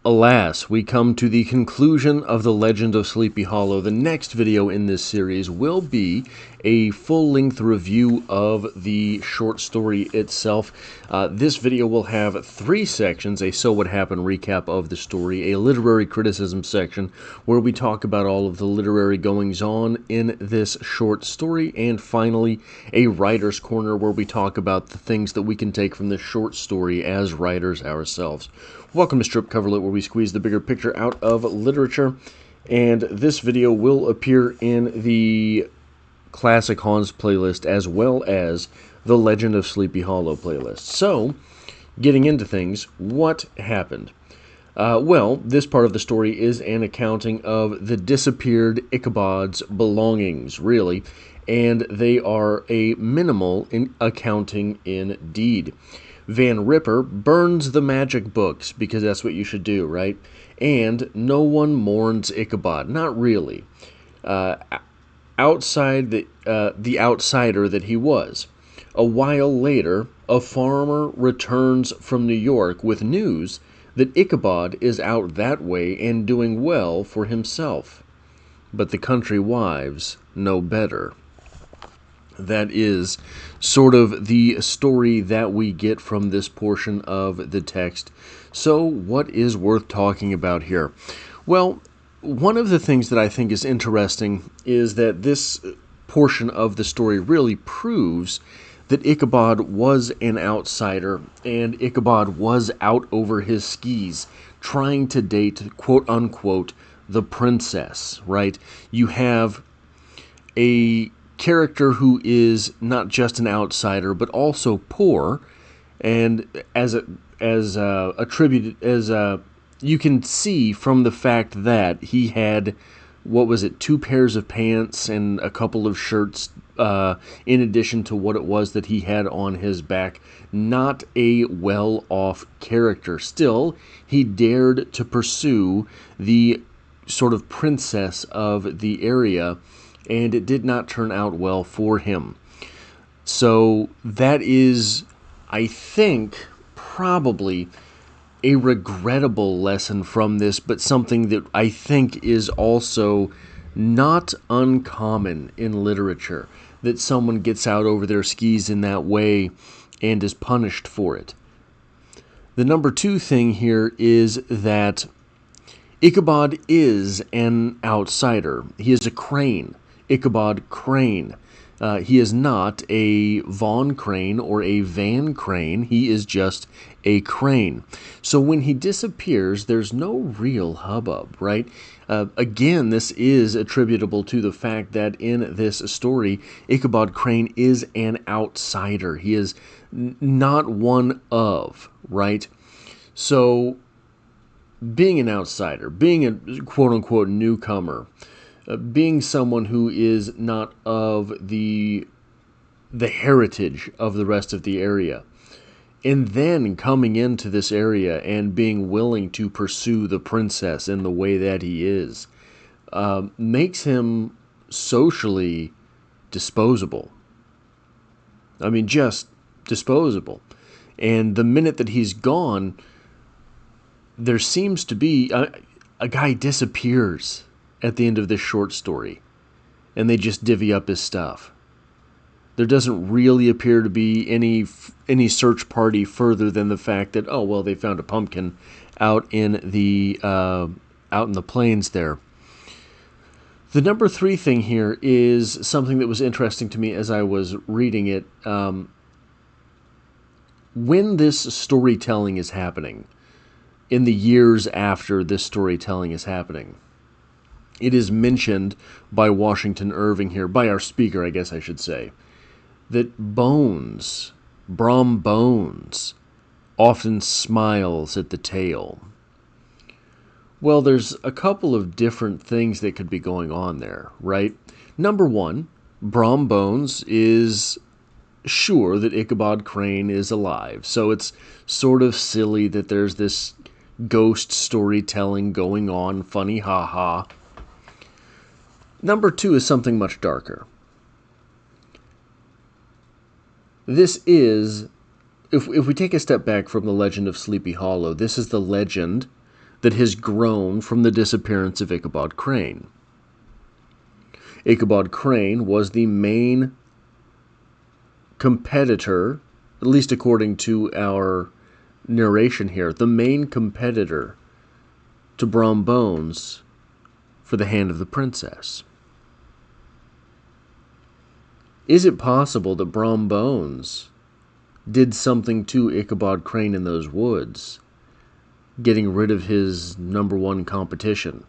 Alas, we come to the conclusion of the Legend of Sleepy Hollow. The next video in this series will be a full-length review of the short story itself. This video will have 3 sections: a So What Happened recap of the story, a literary criticism section where we talk about all of the literary goings-on in this short story, and finally a writer's corner where we talk about the things that we can take from this short story as writers ourselves. Welcome to Strip Cover Lit, where we squeeze the bigger picture out of literature, and this video will appear in the Classic Hans playlist as well as the Legend of Sleepy Hollow playlist. So, getting into things, what happened? Well, this part of the story is an accounting of the disappeared Ichabod's belongings, really, and they are a minimal accounting indeed. Van Ripper burns the magic books, because that's what you should do, right? And no one mourns Ichabod. Not really. Outside the outsider that he was. A while later, a farmer returns from New York with news that Ichabod is out that way and doing well for himself. But the country wives know better. That is sort of the story that we get from this portion of the text. So, what is worth talking about here? Well, one of the things that I think is interesting is that this portion of the story really proves that Ichabod was an outsider, and Ichabod was out over his skis, trying to date, quote-unquote, the princess, right? You have a character who is not just an outsider but also poor, and you can see from the fact that he had, 2 pairs of pants and a couple of shirts in addition to what it was that he had on his back. Not a well-off character. Still, he dared to pursue the sort of princess of the area, and it did not turn out well for him. So that is, I think, probably a regrettable lesson from this, but something that I think is also not uncommon in literature, that someone gets out over their skis in that way and is punished for it. The number 2 thing here is that Ichabod is an outsider. He is a Crane. Ichabod Crane. He is not a Von Crane or a Van Crane. He is just a Crane. So when he disappears, there's no real hubbub, right? Again, this is attributable to the fact that in this story, Ichabod Crane is an outsider. He is not one of, right? So being an outsider, being a quote-unquote newcomer, being someone who is not of the heritage of the rest of the area, and then coming into this area and being willing to pursue the princess in the way that he is, makes him socially disposable. I mean, just disposable. And the minute that he's gone, there seems to be a guy disappears at the end of this short story, and they just divvy up his stuff. There doesn't really appear to be any search party further than the fact that, oh well, they found a pumpkin out in the plains there. The number 3 thing here is something that was interesting to me as I was reading it. When this storytelling is happening, in the years after this storytelling is happening, it is mentioned by Washington Irving here, by our speaker, I guess I should say, that Brom Bones, often smiles at the tale. Well, there's a couple of different things that could be going on there, right? Number 1, Brom Bones is sure that Ichabod Crane is alive, so it's sort of silly that there's this ghost storytelling going on, funny ha-ha. Number 2 is something much darker. This is, if we take a step back from the legend of Sleepy Hollow, this is the legend that has grown from the disappearance of Ichabod Crane. Ichabod Crane was the main competitor, at least according to our narration here, the main competitor to Brom Bones for the hand of the princess. Is it possible that Brom Bones did something to Ichabod Crane in those woods, getting rid of his number one competition?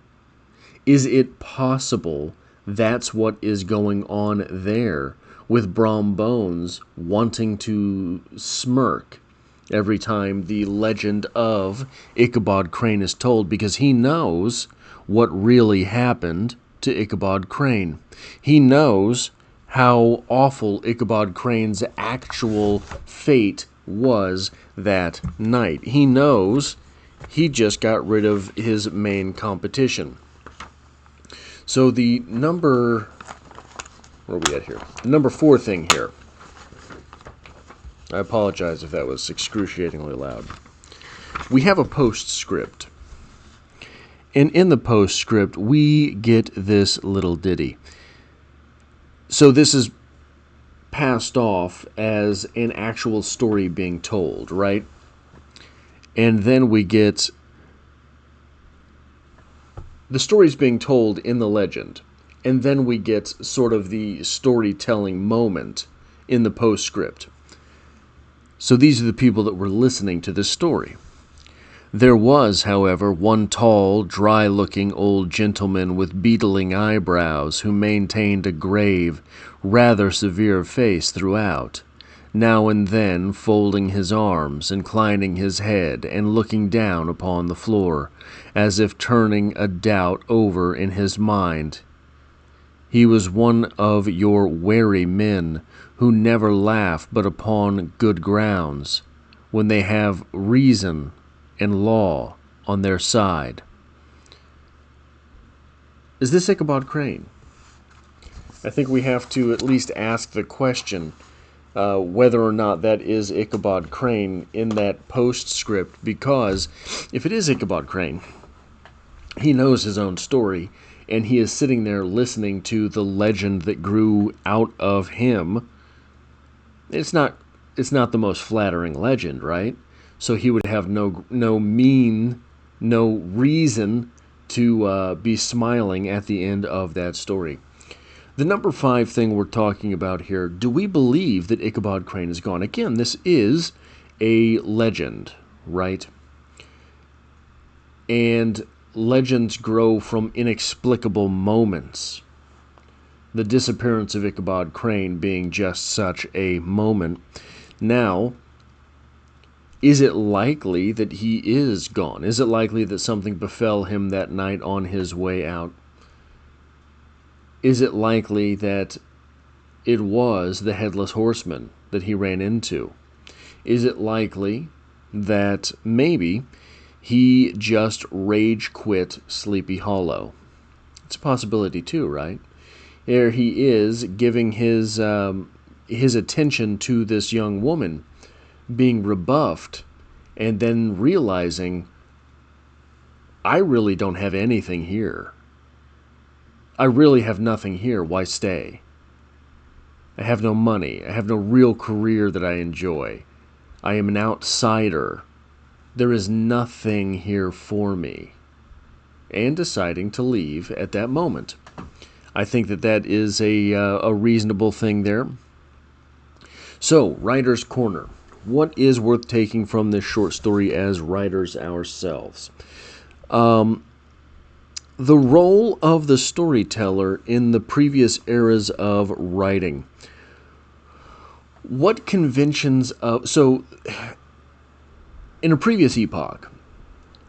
Is it possible that's what is going on there, with Brom Bones wanting to smirk every time the legend of Ichabod Crane is told, because he knows what really happened to Ichabod Crane. He knows how awful Ichabod Crane's actual fate was that night. He knows he just got rid of his main competition. So the number... where are we at here? The number 4 thing here. I apologize if that was excruciatingly loud. We have a postscript. And in the postscript, we get this little ditty. So this is passed off as an actual story being told, right? And then we get the stories being told in the legend. And then we get sort of the storytelling moment in the postscript. So these are the people that were listening to this story. There was, however, one tall, dry-looking old gentleman with beetling eyebrows who maintained a grave, rather severe face throughout, now and then folding his arms, inclining his head, and looking down upon the floor, as if turning a doubt over in his mind. He was one of your wary men, who never laugh but upon good grounds, when they have reason and law on their side. Is this Ichabod Crane? I think we have to at least ask the question whether or not that is Ichabod Crane in that postscript, because if it is Ichabod Crane, he knows his own story, and he is sitting there listening to the legend that grew out of him. It's not the most flattering legend, right? So he would have no reason to be smiling at the end of that story. The number 5 thing we're talking about here, do we believe that Ichabod Crane is gone? Again, this is a legend, right? And legends grow from inexplicable moments. The disappearance of Ichabod Crane being just such a moment. Now, is it likely that he is gone? Is it likely that something befell him that night on his way out? Is it likely that it was the Headless Horseman that he ran into? Is it likely that maybe he just rage quit Sleepy Hollow? It's a possibility too, right? There he is giving his attention to this young woman, being rebuffed, and then realizing, I really don't have anything here. I really have nothing here. Why stay? I have no money. I have no real career that I enjoy. I am an outsider. There is nothing here for me. And deciding to leave at that moment. I think that is a reasonable thing there. So, Writer's Corner. What is worth taking from this short story as writers ourselves? The role of the storyteller in the previous eras of writing. What conventions of... So, in a previous epoch,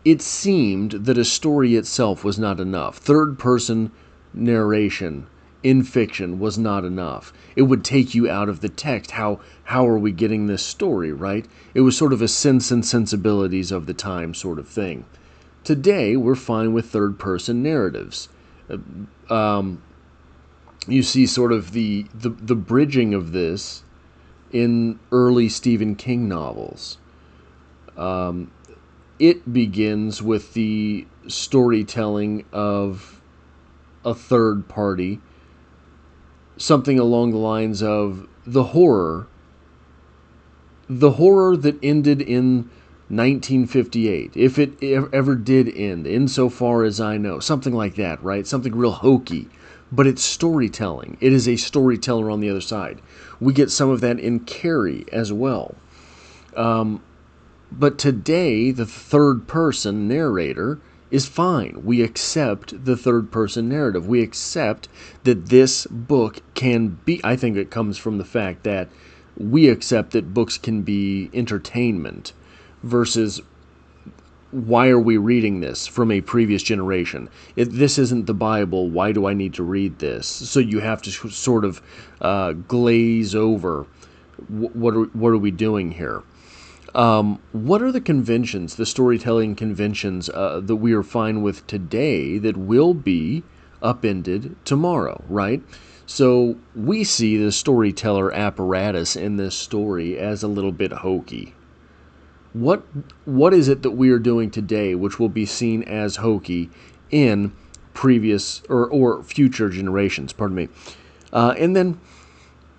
it seemed that a story itself was not enough. Third-person narration in fiction was not enough. It would take you out of the text. How are we getting this story, right? It was sort of a Sense and Sensibilities of the time sort of thing. Today, we're fine with third-person narratives. You see sort of the bridging of this in early Stephen King novels. it begins with the storytelling of a third party, something along the lines of the horror that ended in 1958, if it ever did end, insofar as I know, something like that, right? Something real hokey, but it's storytelling. It is a storyteller on the other side. We get some of that in Carrie as well. But today, the third person narrator is fine. We accept the third person narrative. We accept that this book can be, I think it comes from the fact that we accept that books can be entertainment versus why are we reading this from a previous generation? This isn't the Bible. Why do I need to read this? So you have to sort of glaze over what are we doing here? What are the conventions, the storytelling conventions that we are fine with today that will be upended tomorrow, right? So we see the storyteller apparatus in this story as a little bit hokey. What is it that we are doing today which will be seen as hokey in previous or future generations? Pardon me. And then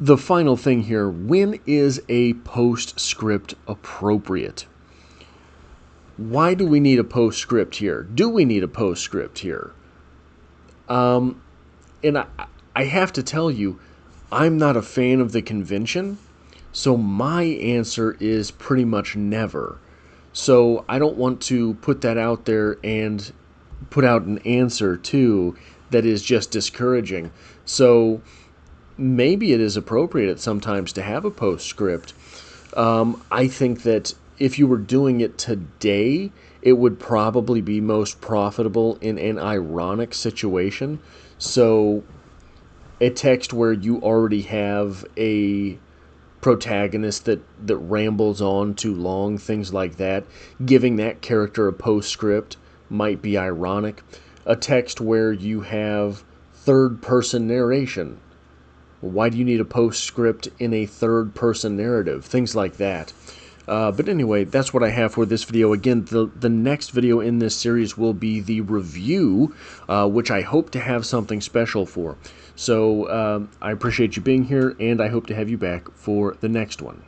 the final thing here, when is a postscript appropriate? Why do we need a postscript here? Do we need a postscript here? And I have to tell you, I'm not a fan of the convention, so my answer is pretty much never. So I don't want to put that out there and put out an answer too that is just discouraging. So maybe it is appropriate at sometimes to have a postscript. I think that if you were doing it today, it would probably be most profitable in an ironic situation. So a text where you already have a protagonist that rambles on too long, things like that, giving that character a postscript might be ironic. A text where you have third person narration, why do you need a postscript in a third-person narrative? Things like that. But anyway, that's what I have for this video. Again, the next video in this series will be the review, which I hope to have something special for. So I appreciate you being here, and I hope to have you back for the next one.